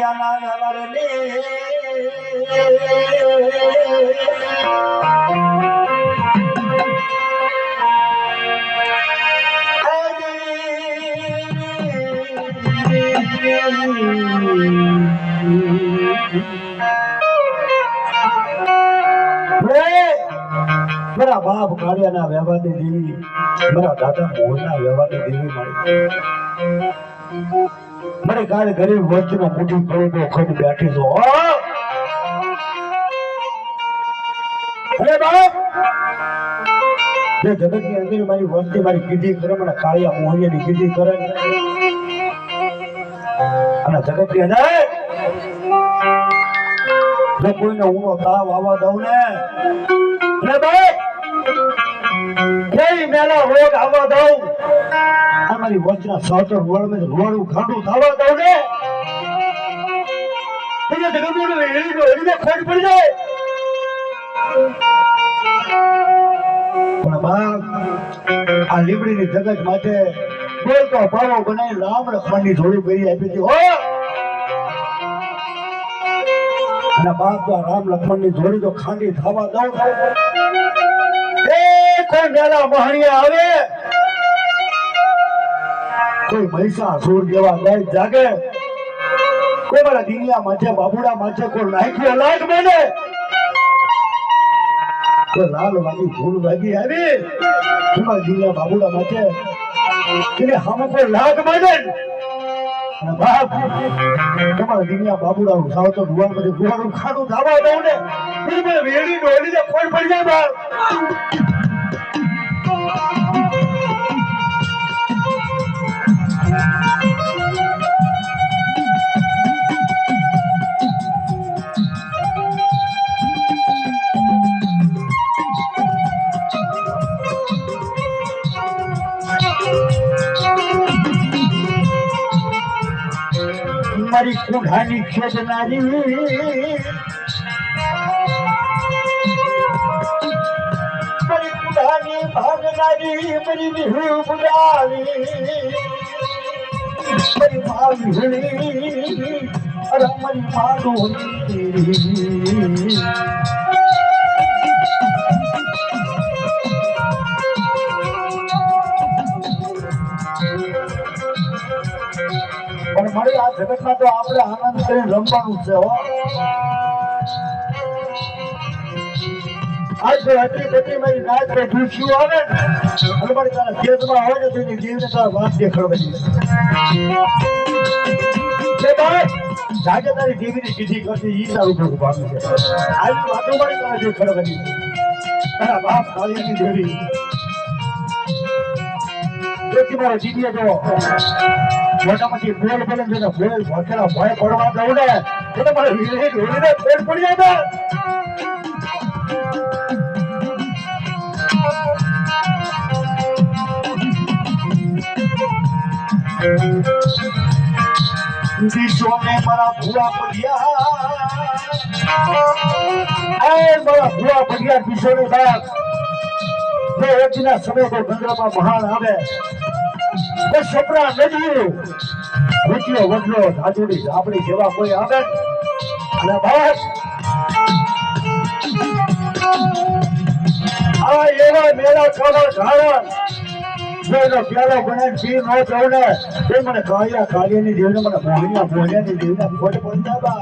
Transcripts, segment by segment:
કાળિયાના વ્યવહારને મારા બાપ કાળિયાના વ્યવહારની દેવી, મારા દાદા મોહનના વ્યવહારની દેવી મને કાલે ગરીબ વસ્તીનો મુઠ્ઠી કરું તો ખોટ બેઠી છો. અરે બાપ, જે જગતની અંદર મારી વસ્તી મારી કીધી કરે, મને કાળિયા મોહનિયાની કીધી કરે, અને જગતની અંદર જો કોઈને ઊનો તાવ આવવા દઉં ને, મેલા રોગ આવવા દઉં, અમારી વચના સાતર રોડ રોડું ખાંડું થવા દઉં ને, ખોટ પડી જાય. પણ બાપ, આ લીમડીની જગત માટે બોલતો પાવો બનાવી રામ લક્ષ્મણની જોડી કરી આપી હતી. અને બાપ તો રામ લક્ષ્મણની જોડી તો ખાંડી થવા દઉં, કોઈ મેલા મહાણિયા આવે, કોઈ મહિષાસુર જેવા દઈ જાગે, કોઈ મારા દિનિયા માથે બાબુડા માથે કોઈ નાખ્યો લાગ બને, કોઈ લાલ વાગી ફૂલ વાગી આવી, તમારા દિનિયા બાબુડા માથે એને હામે કોઈ લાગ બને. અને બાપ, તમારા દિનિયા બાબુડા સાવ તો ડુવા બધે ડુવાનું ખાડું ધાવા દઉં ને, વેડી ડોલીને ખોટ પડી જાય બાપ. મારી કુઢાની ખેડનારી, મારી કુઢાની ભાગનારી, મારી વિહુ બુલાવી, મારી મા વિહળી, અરે મારી માનું મારી આ જગતમાં તો આપણે આનંદ કરીને રમવાનું છે. આજ રાત્રિ બધી મારી નાચ પર ઢૂંચ્યું આવે ને, અને મારી તારા ખેતમાં હોય ને તેની જીવને તારા વાત દેખાડવાની જાગે તારી દેવીની સીધી કરતી ઈ તારું ભોગ પામ્યું છે. આવી વાતો મારી તારા દેખાડવાની તારા બાપ કાળિયાની દેવી મારા જીવીએ જો મોટામાંથી બોલ બોલે છે ને, બોલ ભોકેલા ભય પડવા દઉં ને તો તમારે વીણી ઢોળીને પેટ પડી જાય. વિશ્વને મારા ભૂવા પડ્યા, મારા ભૂવા પડ્યા વિશ્વને બાપ. એકના સમય તો ગંગામાં મહાન આવે, સપના નદીઓ રૂપિયો વડલો ધાતુડી ઝાપડી જેવા કોઈ આવે, અને બસ આ એવા મેળા ખાવા ધારણ પ્યાલો બનાવી પી ન થયું ને, એ મને કાળિયા કાળિયાની દેવને મને મોહનિયા મોહનિયાની દેવના ખોટ પડી જાય.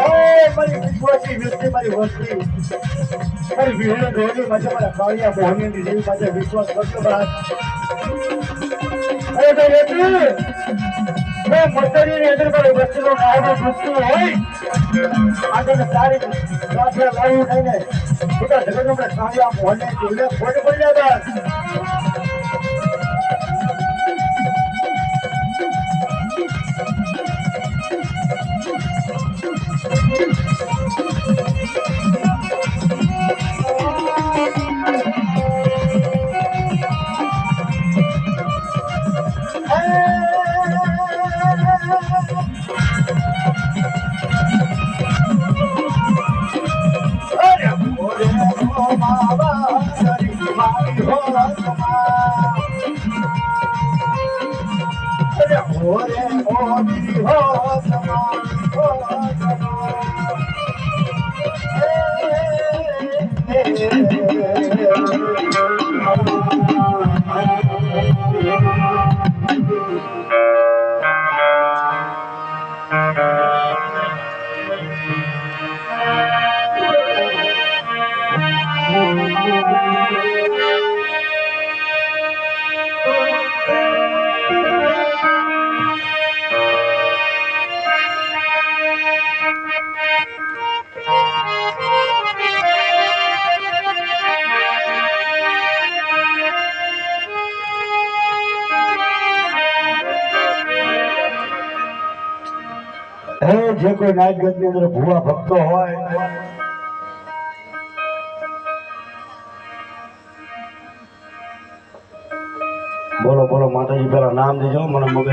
મારી વિશ્વાસી વ્યક્તિ મારી વસ્તી મારી વિહળ ધોની પાસે મારા કાળિયા મોહનની દેવી પાસે વિશ્વાસ કરતો બાદ અરે તો વ્યક્તિ મેં મસ્તરીની અંદર મારી વસ્તીનો નામ પૂછતું હોય આગળ તારી સાથે લાવ્યું નહીં ને બધા જગતનો આપણે કાળિયા મોહનની દેવીને ખોટ પડી જાય જે કોઈ નાચ ગતની અંદર ભૂવા ભક્તો હોય બોલો બોલો માતાજી પેલા નામ દેજો મને મગજ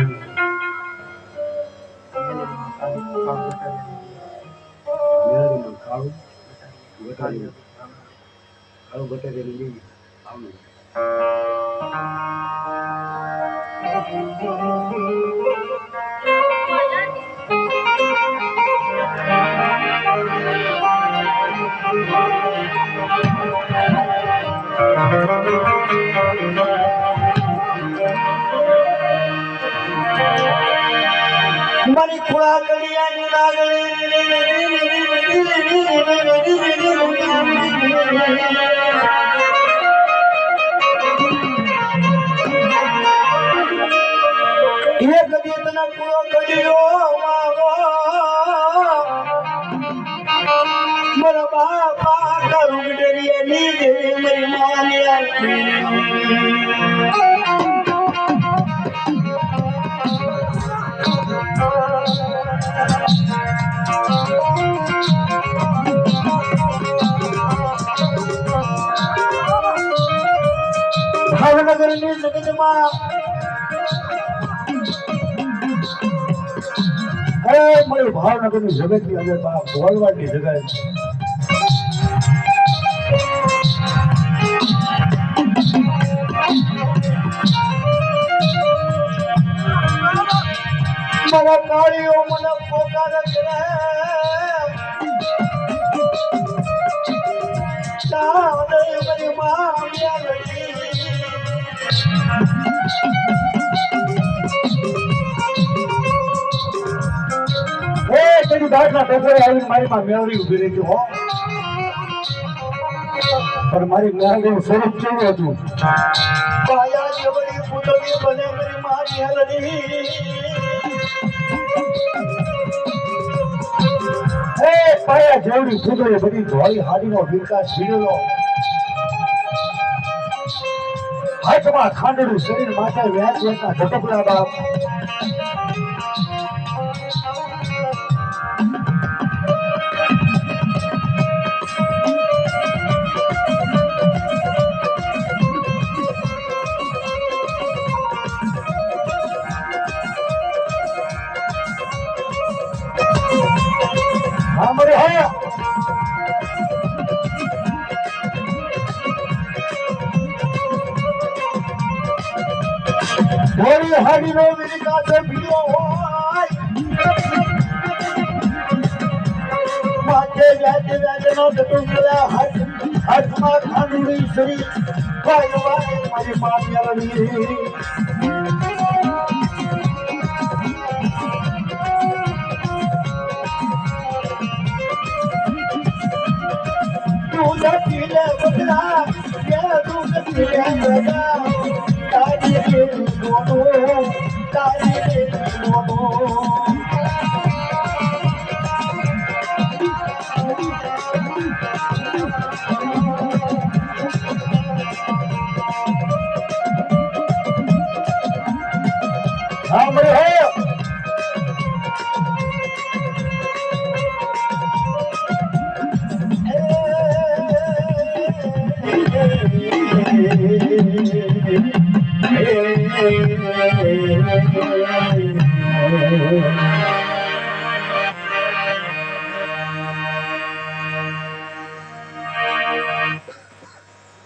મારી ખોળા કડિયાની લાગણી એ કદી તને પૂરો કડિયો મારા બાપા કરું ડરિયાની દેવી મારી માન્યા ભાવનગરની જગતમાં મારી ભાવનગરની જગતની અંદર બોલવાની જગત મારા કાળીઓ મને પોકાર કરે મારી મામ્યા તેની બાદના ટોપરે આવીને મારી માં મેળવી ઉભી રહી હો પણ મારી મેળવીનું સ્વરૂપ કેવું હતું પાયા જેવડી પુતળી બને મારી મારી હલડી પાયા જેવડી પુતળી બધી ધોળી હાડીનો વિકાસ છીડેલો હાથમાં ખાંડડું શરીર માથે વ્યાજ વ્યાજના ઝટકડા બાપ हमारे हैं थोड़ी हाडी नो मेरी का से भिड़ो होय माथे व्याज नो टुकड़ा हाथ में खांडुड़ी सरी भाई भाई मारी मानिया लड़ी તું નથી લે બદલા કે તું નથી લે બદલા